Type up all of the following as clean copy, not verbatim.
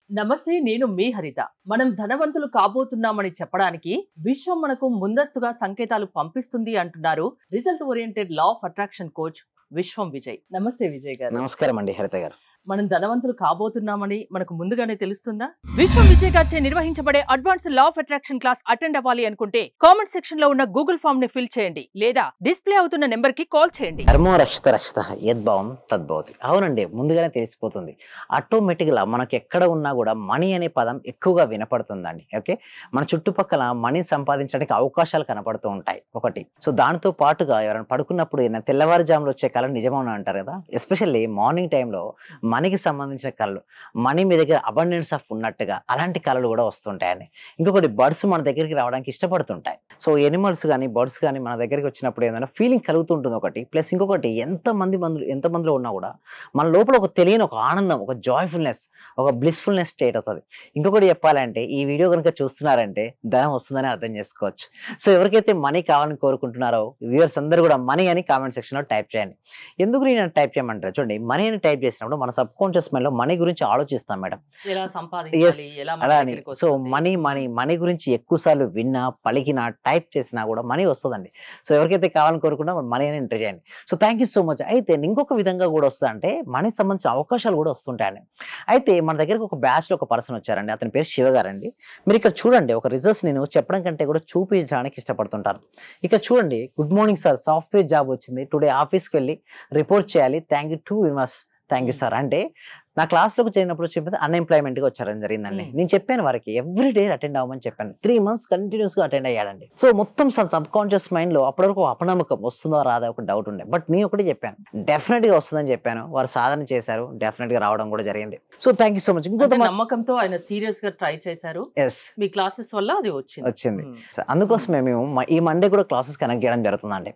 నమస్తే, నేను మీ హరిత. మనం ధనవంతులు కాబోతున్నామని చెప్పడానికి విశ్వం మనకు ముందస్తుగా సంకేతాలు పంపిస్తుంది అంటున్నారు result oriented law of attraction coach విశ్వం విజయ్. నమస్తే విజయ్ గారు. నమస్కారం అండి హరిత గారు. మనం ధనవంతులు కాబోతున్నామని మనకు ముందుగానే తెలుస్తుందా? విశ్వం విజయ్ గారిచే నిర్వహించబడే advance law of attraction class attend అవ్వాలి అనుకుంటే కామెంట్ సెక్షన్ లో ఉన్న గూగుల్ ఫామ్ ని ఫిల్ చేయండి, లేదా డిస్ప్లే అవుతున్న నెంబర్ కి కాల్ చేయండి. ధర్మో రక్షిత రక్షిత యద్భావం తద్భవతి. అవునండి, ముందుగానే తెలిసిపోతుంది. ఆటోమేటిక్ గా మనకి ఎక్కడ ఉన్నా కూడా మనీ అనే పదం ఎక్కువగా వినపడుతుందండి. ఓకే, మన చుట్టుపక్కల మనీ సంపాదించడానికి అవకాశాలు కనపడుతూ ఉంటాయి ఒకటి. సో దానితో పాటుగా ఎవరైనా పడుకున్నప్పుడు తెల్లవారుజాములు వచ్చే కళ నిజమవును అంటారు కదా. ఎస్పెషల్లీ మార్నింగ్ టైంలో మనీకి సంబంధించిన కళలు, మనీ మీ దగ్గర అబండెన్స్ ఆఫ్ ఉన్నట్టుగా అలాంటి కళలు కూడా వస్తుంటాయండి. ఇంకొకటి, బర్డ్స్ మన దగ్గరికి రావడానికి ఇష్టపడుతుంటాయి. సో ఎనిమల్స్ కానీ బర్డ్స్ కానీ మన దగ్గరికి వచ్చినప్పుడు ఏదైనా ఫీలింగ్ కలుగుతుంటుంది ఒకటి. ప్లస్ ఇంకొకటి, ఎంతమందిలో ఉన్నా కూడా మన లోపల ఒక తెలియని ఒక ఆనందం, ఒక జాయ్ఫుల్నెస్, ఒక బ్లిస్ఫుల్నెస్ స్టేట్ అవుతుంది. ఇంకొకటి చెప్పాలంటే, ఈ వీడియో కనుక చూస్తున్నారంటే ధనం వస్తుందని అర్థం చేసుకోవచ్చు. సో ఎవరికైతే మనీ కావాలని కోరుకుంటున్నారో వ్యూవర్స్ అందరూ కూడా మనీ అని కామెంట్ సెక్షన్ లో టైప్ చేయండి. ఎందుకు నేను టైప్ చేయమంటారు చూడండి, మనీ అని టైప్ చేసినప్పుడు మన సబ్ కాన్షియస్ మైండ్ లో మనీ గురించి ఆలోచిస్తాం మేడం. ఎలా సంపాదించాలి, ఎలా మన అలా అని. దగ్గరికి సో వస్తుంది. మనీ గురించి ఎక్కువ సార్లు విన్నా, పలికినా, టైప్ చేసినా కూడా మనీ వస్తుందండి. సో ఎవరికైతే కావాలని కోరుకున్నా మనీ అని ఎంటర్ చేయండి. So thank you so much. అయితే ఇంకొక విధంగా కూడా వస్తుంది, అంటే మనీ సంబంధించిన అవకాశాలు కూడా వస్తుంటాయండి. అయితే మన దగ్గరకు ఒక బ్యాచ్ లో ఒక పర్సన్ వచ్చారండి, అతని పేరు శివ గారండి. మీరు ఇక్కడ చూడండి, ఒక రిజల్ట్స్ నేను చెప్పడం కంటే కూడా చూపించడానికి ఇష్టపడుతుంటాను. ఇక్కడ చూడండి, good morning sir, software job వచ్చింది, టుడే ఆఫీస్కి వెళ్ళి రిపోర్ట్ చేయాలి, thank you to viewers, thank you sir. అంటే నా క్లాస్లోకి చేరినప్పుడు చెప్పింది అన్ఎంప్లాయ్మెంట్గా వచ్చారని జరిగిందండి. నేను చెప్పాను వారికి ఎవ్రీ డే అటెండ్ అవ్వమని చెప్పాను. 3 months కంటిన్యూస్గా అటెండ్ అయ్యాడండి. సో మొత్తం సబ్ కాన్షియస్ మైండ్లో అప్పటివరకు అపనమ్మకం, వస్తుందో రాదా ఒక డౌట్ ఉండే. బట్ నేను ఒకటి చెప్పాను, డెఫినెట్గా వస్తుందని చెప్పాను. వారు సాధన చేశారు, డెఫినెట్గా రావడం కూడా జరిగింది. So thank you so much. ఇంకొక నమ్మకంతో ఆయన సీరియస్ గా ట్రై చేశారు. ఎస్, మీ క్లాసెస్ వల్ల అది వచ్చింది. అందుకోసమే మేము ఈ మండే కూడా క్లాసెస్ కనెక్ట్ చేయడం జరుగుతుందండి.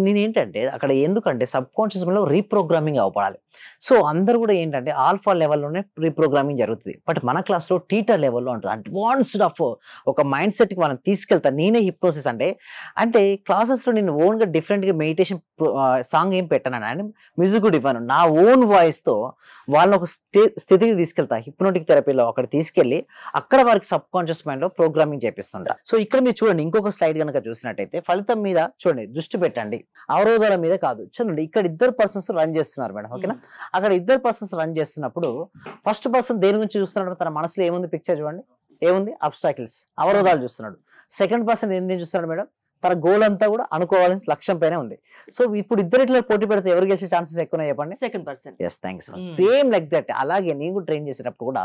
నేను ఏంటంటే అక్కడ ఎందుకంటే సబ్ కాన్షియస్ మైండ్లో రీప్రోగ్రామింగ్ అవ్వడాలి. సో అందరూ కూడా ఏంటంటే ఆల్ఫా లెవెల్లోనే రీప్రోగ్రామింగ్ జరుగుతుంది. బట్ మన క్లాస్లో టీటర్ లెవెల్లో ఉంటుంది, అడ్వాన్స్డ్ ఆఫ్ ఒక మైండ్ సెట్కి మనం తీసుకెళ్తాను. నేనే హిప్నోసిస్ అంటే క్లాసెస్లో నేను ఓన్గా డిఫరెంట్గా మెడిటేషన్ సాంగ్ ఏం పెట్టాను అండ్ మ్యూజిక్ కూడా ఇవ్వను. నా ఓన్ వాయిస్తో వాళ్ళని ఒక స్థితికి తీసుకెళ్తా. హిప్నోటిక్ థెరపీలో అక్కడ తీసుకెళ్ళి అక్కడ వారికి సబ్ కాన్షియస్ మైండ్లో ప్రోగ్రామింగ్ చేపిస్తుంటా. సో ఇక్కడ మీరు చూడండి, ఇంకొక స్లైడ్ కనుక చూసినట్టయితే ఫలితం మీద చూడండి, దృష్టి పెట్టండి, అవరోధాల మీద కాదు. చూడండి, ఇక్కడ 2 persons రన్ చేస్తున్నారు మేడం. ఓకేనా, అక్కడ 2 persons రన్ చేస్తున్నప్పుడు ఫస్ట్ పర్సన్ దేని గురించి చూస్తున్నాడు, తన మనసులో ఏముంది పిక్చర్ చూడండి, ఏముంది, అబ్స్టాకిల్స్, అవరోధాలు చూస్తున్నాడు. సెకండ్ పర్సన్ ఏం చూస్తున్నాడు మేడం, తన గోల్ అంతా కూడా అనుకోవాల్సిన లక్ష్యం పైన ఉంది. సో ఇప్పుడు ఇద్దరిట్లో పోటీ పెడితే ఎవరు గెలిచే ఛాన్సెస్ ఎక్కువ చెప్పండి? Second person. Yes, thanks. Same like that. అలాగే నేను కూడా ట్రైన్ చేసేటప్పుడు కూడా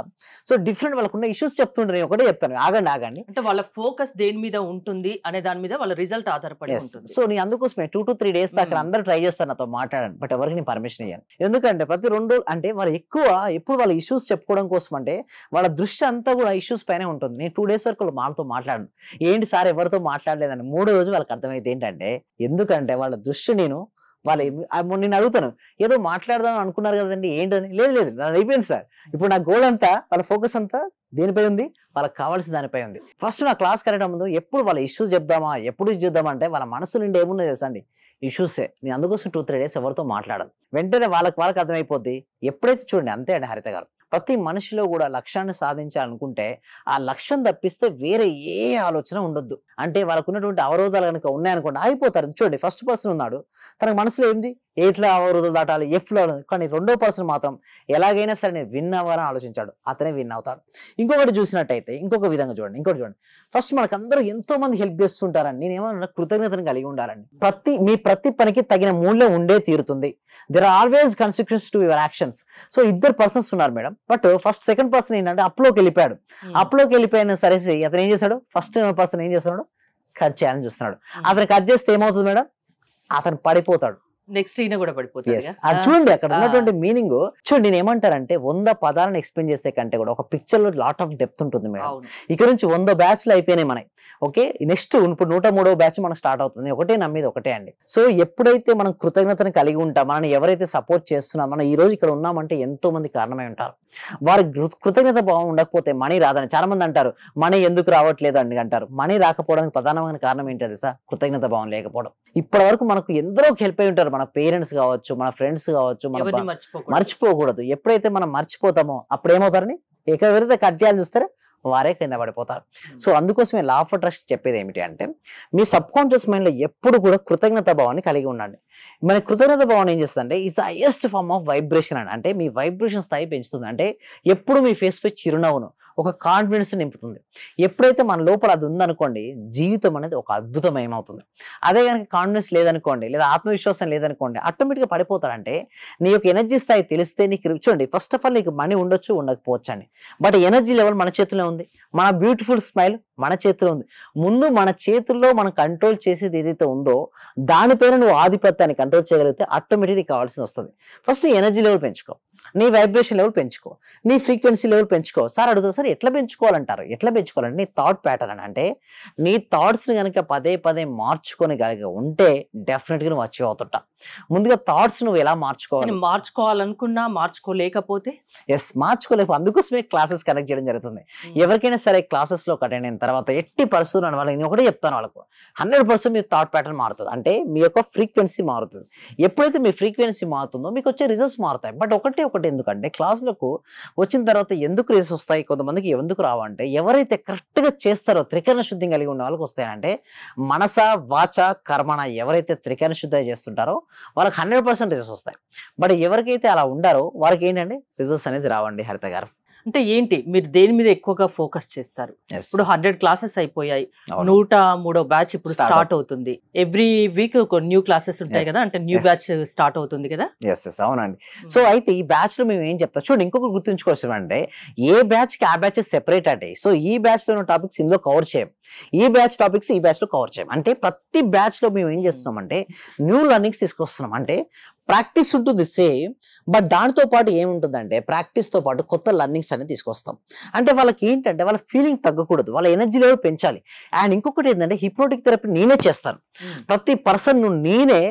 సో డిఫరెంట్ వాళ్ళకున్న ఇష్యూస్ చెప్తుంటే నేను ఒకటే చెప్తాను, ఆగండి. అంటే వాళ్ళ ఫోకస్ దేని మీద ఉంటుంది అనే దాని మీద వాళ్ళ రిజల్ట్ ఆధారపడి ఉంటుంది. సో నేను అందుకోసమే 2 to 3 days దాకా అందరూ ట్రై చేస్తారు నాతో మాట్లాడండి, బట్ ఎవరికి నేను పర్మిషన్ ఇయ్యాను. ఎందుకంటే ప్రతి 2 అంటే వాళ్ళు ఎప్పుడు వాళ్ళ ఇష్యూస్ చెప్పుకోవడం కోసం అంటే వాళ్ళ దృష్టి అంతా కూడా ఇష్యూస్ పైనే ఉంటుంది. నేను 2 days వరకు వాళ్ళతో మాట్లాడను. ఏంటి సార్ ఎవరితో మాట్లాడలేదని 3వ రోజు వాళ్ళకి అర్థమైతే ఏంటంటే, ఎందుకంటే వాళ్ళ దృష్టి నేను అడుగుతాను, ఏదో మాట్లాడదాం అనుకున్నారు కదండి ఏంటని. లేదు, నాది అయిపోయింది సార్. ఇప్పుడు నా గోల్ అంతా, వాళ్ళ ఫోకస్ అంతా దేనిపై ఉంది, వాళ్ళకి కావాల్సిన దానిపై ఉంది. ఫస్ట్ నా క్లాస్ కరెక్ట్ ముందు ఎప్పుడు వాళ్ళ ఇష్యూస్ చెప్దామా, ఎప్పుడు ఇది చూద్దామా అంటే వాళ్ళ మనసు నుండి ఏమున్నది తెలుసా అండి, ఇష్యూసే. నేను అందుకోసం 2-3 days ఎవరితో మాట్లాడను. వెంటనే వాళ్ళకి అర్థమైపోద్ది. ఎప్పుడైతే చూడండి, అంతే అండి హరిత గారు, ప్రతి మనిషిలో కూడా లక్ష్యాన్ని సాధించాలనుకుంటే ఆ లక్ష్యం తప్పిస్తే వేరే ఏ ఆలోచన ఉండొద్దు. అంటే వాళ్ళకు ఉన్నటువంటి అవరోధాలు కనుక ఉన్నాయనుకోండి అయిపోతారు. చూడండి, ఫస్ట్ పర్సన్ ఉన్నాడు, తనకు మనసులో ఏంది, ఎట్లా అవరోధాలు దాటాలి, ఎఫ్లో. కానీ 2వ పర్సన్ మాత్రం ఎలాగైనా సరే నేను విన్ అవ్వాలని ఆలోచించాడు, అతనే విన్ అవుతాడు. ఇంకొకటి చూసినట్టయితే ఇంకొక విధంగా చూడండి, ఫస్ట్ మనకు అందరూ ఎంతో మంది హెల్ప్ చేస్తుంటారని నేను ఏమన్నా కృతజ్ఞతను కలిగి ఉండాలండి. ప్రతి పనికి తగిన మూల్యం ఉండే తీరుతుంది. There are always consequence to your actions. So 2 persons ఉన్నారు మేడం. బట్ సెకండ్ పర్సన్ ఏంటంటే అప్లోకి వెళ్ళిపోయాడు. అప్లోకి వెళ్ళిపోయిన సరే అతను ఏం చేశాడు, ఫస్ట్ పర్సన్ ఏం చేస్తున్నాడు, కట్ చేయాలని చూస్తున్నాడు. అతను కట్ చేస్తే ఏమవుతుంది మేడం, అతను పడిపోతాడు. నెక్స్ట్ ఈయన కూడా పడిపోతుంది. అది చూడండి, అక్కడ ఉన్నటువంటి మీనింగ్ చూడండి. నేను ఏమంటారంటే 100 పదాలను ఎక్స్ప్లెయిన్ చేసే కంటే కూడా ఒక పిక్చర్ లో లాట్ ఆఫ్ డెప్త్ ఉంటుంది మేడం. ఇక్కడ నుంచి 100 బ్యాచ్లు అయిపోయినాయి మనకి. ఓకే, నెక్స్ట్ ఇప్పుడు 103వ బ్యాచ్ మనకు స్టార్ట్ అవుతుంది. ఒకటే నమ్మేది ఒకటే అండి. సో ఎప్పుడైతే మనం కృతజ్ఞతను కలిగి ఉంటాం, మనల్ని ఎవరైతే సపోర్ట్ చేస్తున్నాం, మనం ఈ రోజు ఇక్కడ ఉన్నామంటే ఎంతో మంది కారణమై ఉంటారు. వారి కృతజ్ఞత భావం ఉండకపోతే మనీ రాదని చాలా మంది అంటారు. మనీ ఎందుకు రావట్లేదు అని అంటారు. మనీ రాకపోవడానికి ప్రధానమైన కారణం ఏంటది సార్, కృతజ్ఞత భావం లేకపోవడం. ఇప్పటి వరకు మనకు ఎందరో హెల్ప్ అయి ఉంటారు, మన పేరెంట్స్ కావచ్చు, మన ఫ్రెండ్స్ కావచ్చు, మర్చిపోకూడదు. ఎప్పుడైతే మనం మర్చిపోతామో అప్పుడు ఏమవుతారని ఎవరైతే కట్ చేయాలని చూస్తారో వారే కింద పడిపోతారు. సో అందుకోసమే లా ఆఫ్ అట్రాక్షన్ చెప్పేది ఏమిటి అంటే, మీ సబ్ కాన్షియస్ మైండ్ లో ఎప్పుడు కూడా కృతజ్ఞత భావాన్ని కలిగి ఉండండి. మన కృతజ్ఞత భావం ఏం చేస్తుందంటే it's highest form of vibration అంటే మీ వైబ్రేషన్ స్థాయి పెంచుతుంది. అంటే ఎప్పుడు మీ ఫేస్ పై చిరునవ్వును, ఒక కాన్ఫిడెన్స్ నింపుతుంది. ఎప్పుడైతే మన లోపల అది ఉందనుకోండి, జీవితం అనేది ఒక అద్భుతమయమవుతుంది. అదే కనుక కాన్ఫిడెన్స్ లేదనుకోండి, లేదా ఆత్మవిశ్వాసం లేదనుకోండి, ఆటోమేటిక్గా పడిపోతాడంటే నీ యొక్క ఎనర్జీ స్థాయి తెలిస్తే నీకు చూడండి, ఫస్ట్ ఆఫ్ ఆల్ నీకు మనీ ఉండొచ్చు ఉండకపోవచ్చు అండి, బట్ ఎనర్జీ లెవెల్ మన చేతిలో ఉంది. మన బ్యూటిఫుల్ స్మైల్ మన చేతిలో ఉంది. ముందు మన చేతుల్లో మనం కంట్రోల్ చేసేది ఏదైతే ఉందో దానిపైన నువ్వు ఆధిపత్యాన్ని కంట్రోల్ చేయగలిగితే ఆటోమేటిక్ నీకు కావాల్సింది వస్తుంది. ఫస్ట్ నీ ఎనర్జీ లెవెల్ పెంచుకో, నీ వైబ్రేషన్ లెవెల్ పెంచుకో, నీ ఫ్రీక్వెన్సీ లెవెల్ పెంచుకో. సార్ అడుగుతా, సార్ ఎట్లా పెంచుకోవాలంటారు? ఎట్లా పెంచుకోవాలంటే నీ థాట్ ప్యాటర్న్ అంటే నీ థాట్స్ని కనుక పదే పదే మార్చుకొని కనుక ఉంటే డెఫినెట్గా నువ్వు అచీవ్ అవుతుంటా. ముందుగా థాట్స్ నువ్వు ఎలా మార్చుకోవాలి, మార్చుకోవాలనుకున్నా మార్చుకోలేకపోతే మార్చుకోలేకపోతే అందుకోసమే క్లాసెస్ కనెక్ట్ చేయడం జరుగుతుంది. ఎవరికైనా సరే క్లాసెస్ లో అటెండ్ అయిన తర్వాత ఎట్టి పరిస్థితులు అని వాళ్ళకి నేను ఒకటే చెప్తాను, వాళ్ళకు 100% మీ థాట్ ప్యాటర్న్ మారుతుంది. అంటే మీ యొక్క ఫ్రీక్వెన్సీ మారుతుంది. ఎప్పుడైతే మీ ఫ్రీక్వెన్సీ మారుతుందో మీకు వచ్చే రిజల్ట్స్ మారుతాయి. బట్ ఒకటి ఎందుకంటే క్లాసులకు వచ్చిన తర్వాత ఎందుకు రిజల్ట్స్ వస్తాయి, కొంతమందికి ఎందుకు రావంటే ఎవరైతే కరెక్ట్ గా చేస్తారో త్రికరణ శుద్ధి కలిగి ఉన్న వాళ్ళకి వస్తాయంటే మనస వాచ కర్మణ ఎవరైతే త్రికరణ శుద్ధి చేస్తుంటారో వాళ్ళకి 100% రిజల్ట్స్ వస్తాయి. బట్ ఎవరికైతే అలా ఉండారో వారికి ఏంటంటే రిజల్ట్స్ అనేది రావండి. హరిత గారు అంటే ఏంటి, మీరు దేని మీద ఎక్కువగా ఫోకస్ చేస్తారు? ఇప్పుడు 100 క్లాసెస్ అయిపోయాయి, 103వ బ్యాచ్ ఇప్పుడు స్టార్ట్ అవుతుంది. ఎవ్రీ వీక్ ఒక న్యూ క్లాసెస్ ఉంటాయి కదా, అంటే న్యూ బ్యాచ్ స్టార్ట్ అవుతుంది కదా. అవునండి. సో అయితే ఈ బ్యాచ్ లో మేము ఏం చెప్తాం చూడండి, ఇంకొక గుర్తుంచుకోవచ్చు అంటే ఏ బ్యాచ్ కి ఆ బ్యాచ్ సెపరేట్ అంటే. సో ఈ బ్యాచ్ లో ఉన్న టాపిక్స్ ఇందులో కవర్ చేయం, ఈ బ్యాచ్ టాపిక్స్ ఈ బ్యాచ్ లో కవర్ చేయం. అంటే ప్రతి బ్యాచ్ లో మేము ఏం చేస్తున్నాం అంటే న్యూ లెర్నింగ్స్ తీసుకొస్తున్నాం. అంటే ప్రాక్టీస్ ఉంటుంది సేమ్, బట్ దానితో పాటు ఏముంటుందంటే ప్రాక్టీస్ తో పాటు కొత్త లెర్నింగ్స్ అనేది తీసుకొస్తాం. అంటే వాళ్ళకి ఏంటంటే వాళ్ళ ఫీలింగ్ తగ్గకూడదు, వాళ్ళ ఎనర్జీ లెవెల్ పెంచాలి. అండ్ ఇంకొకటి ఏంటంటే హిప్నోటిక్ థెరపీ నేనే చేస్తాను. ప్రతి పర్సన్ నేనే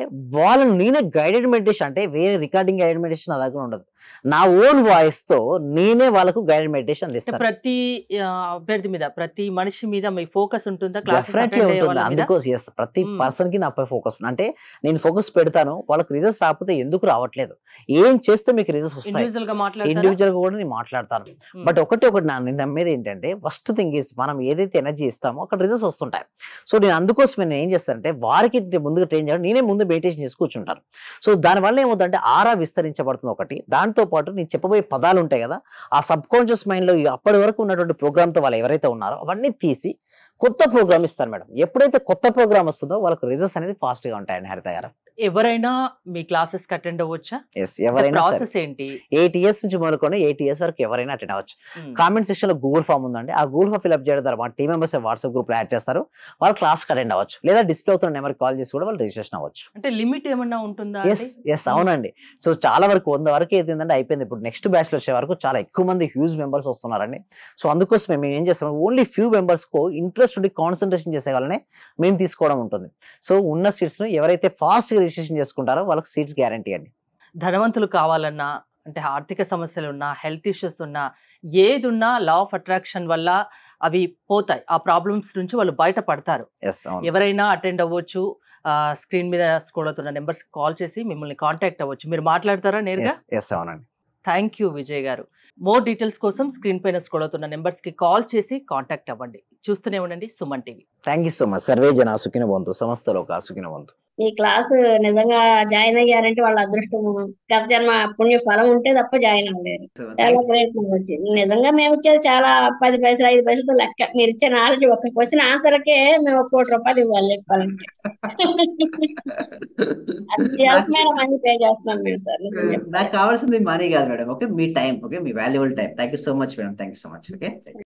గైడెడ్ మెడిటేషన్, అంటే వేరే రికార్డింగ్ గైడెడ్ మెడిటేషన్ నా దగ్గర ఉండదు, నా ఓన్ వాయిస్ తో నేనే వాళ్ళకు గైడెడ్ మెడిటేషన్ అందిస్తాను. ప్రతి అభ్యర్థి మీద, ప్రతి మనిషి మీద మీ ఫోకస్ ఉంటుందా? డెఫినెట్లీ ఉంటుంది. అందుకోసం ప్రతి పర్సన్ కి నాపై ఫోకస్, అంటే నేను ఫోకస్ పెడతాను. వాళ్ళకి రిజల్ట్స్ రాకపోతే ఎందుకు రావట్లేదు, ఏం చేస్తే మీకు రిజల్ట్స్ వస్తాయి, ఇండివిజువల్ గా కూడా నేను మాట్లాడతాను. బట్ ఒకటి నేను నమ్మేది ఏంటంటే ఫస్ట్ థింగ్ ఈస్ మనం ఏదైతే ఎనర్జీ ఇస్తామో అక్కడ రిజల్ట్స్ వస్తుంటాయి. సో నేను అందుకోసం నేను ఏం చేస్తానంటే వారికి ముందుగా ట్రైన్ చేయడం, నేనే ముందు మెడిటేషన్ చేసి కూర్చుంటాను. సో దానివల్ల ఏమవుతుందంటే ఆరా విస్తరించబడుతుంది ఒకటి. దాంతో పాటు నేను చెప్పబోయే పదాలు ఉంటాయి కదా, ఆ సబ్ కాన్షియస్ మైండ్ లో అప్పటి వరకు ఉన్నటువంటి ప్రోగ్రామ్ తో వాళ్ళు ఎవరైతే ఉన్నారో అవన్నీ తీసి కొత్త ప్రోగ్రామ్ ఇస్తాను మేడం. ఎప్పుడైతే కొత్త ప్రోగ్రామ్ వస్తుందో వాళ్ళకి రిజల్ట్స్ అనేది ఫాస్ట్ గా ఉంటాయండి. హరిత గారు ఎవరైనా మీ క్లాసెస్ కి అటెండ్ అవ్వచ్చా? ఎవరైనా ప్రాసెస్ ఏంటి? 8 years నుంచి మొదలుకొని 8 years వరకు ఎవరైనా అటెండ్ అవ్వచ్చు. కామెంట్ సెక్షన్ లో గూగుల్ ఫామ్ ఉందండి, ఆ గూగుల్ ఫామ్ ఫిల్అప్ చేయడం ద్వారా మా టీమ్ మెంబర్స్ వాట్సాప్ గ్రూప్ లో యాడ్ చేస్తారు. వాళ్ళు క్లాస్ కి అటెండ్ అవ్వచ్చు, లేదా డిస్ప్లే అవుతున్న నెంబర్ కాల్ చేసి కూడా వాళ్ళు రిజిస్ట్రేషన్ అవ్వచ్చు. అంటే లిమిట్ ఏమన్నా ఉంటుందా? అవునండి. సో చాలా వరకు 100 వరకు ఏంటంటే అయిపోయింది. ఇప్పుడు నెక్స్ట్ బ్యాచ్ లో వచ్చే వరకు చాలా ఎక్కువ మంది హ్యూజ్ మెంబర్స్ వస్తున్నారండి. సో అందుకోసమే మేము ఏం చేస్తాం, ఓన్లీ ఫ్యూ మెంబర్స్ కు ఇంట్రెస్ట్ ఉండి కాన్సన్ట్రేషన్ చేసే వాళ్ళనే మేము తీసుకోవడం ఉంటుంది. సో ఉన్న సీట్స్ ను ఎవరైతే ఫాస్ట్ గా రిజిస్ట్రేషన్ చేసుకుంటారో వాళ్ళకి సీట్స్ గ్యారంటీ అండి. ధనవంతులు కావాలన్నా, అంటే ఆర్థిక సమస్యలు ఉన్నా, హెల్త్ ఇష్యూస్ ఉన్నా, ఏది ఉన్నా లా ఆఫ్ అట్రాక్షన్ వల్ల అవి పోతాయి. ఆ ప్రాబ్లమ్స్ నుంచి వాళ్ళు బయటపడతారు. ఎవరైనా అటెండ్ అవ్వచ్చు. స్క్రీన్ మీద స్క్రోల్ అవుతున్న నెంబర్స్ కాల్ చేసి మిమ్మల్ని కాంటాక్ట్ అవ్వచ్చు. మీరు మాట్లాడతారా నేరుగా? అవునండి. థ్యాంక్ యూ విజయ్ గారు. మోర్ డీటెయిల్స్ కోసం స్క్రీన్ పైన స్క్రోల్ అవుతున్న నెంబర్స్ కి కాల్ చేసి కాంటాక్ట్ అవ్వండి. చూస్తూనే ఉండండి Suman TV. Thank you so much. Survey జన సుఖినో భవంతు, సమస్త లోకా సుఖినో భవంతు. ఈ క్లాస్ నిజంగా జాయిన్ అయ్యారంటే వాళ్ళ అదృష్టం, గత జన్మ పుణ్య ఫలం ఉంటే తప్ప జాయిన్ అవ్వలేరు. చాలా ప్రయత్నం వచ్చింది. నిజంగా మేము ఇచ్చేది చాలా 10 పైసలు 5 పైసలతో లెక్క. మీరు ఇచ్చే నాలెడ్జ్ ఒక్క క్వశ్చన్ ఆన్సర్కే మేము 1 కోటి రూపాయలు ఇవ్వాలి చెప్పాలంటే. అత్యవసరమైన మనీ పే చేస్తున్నాం మేము సార్. నాకు కావాల్సింది మనీ కాదు madam, okay, me time, okay, me valuable time. Thank you so much madam, thank you so much. Okay.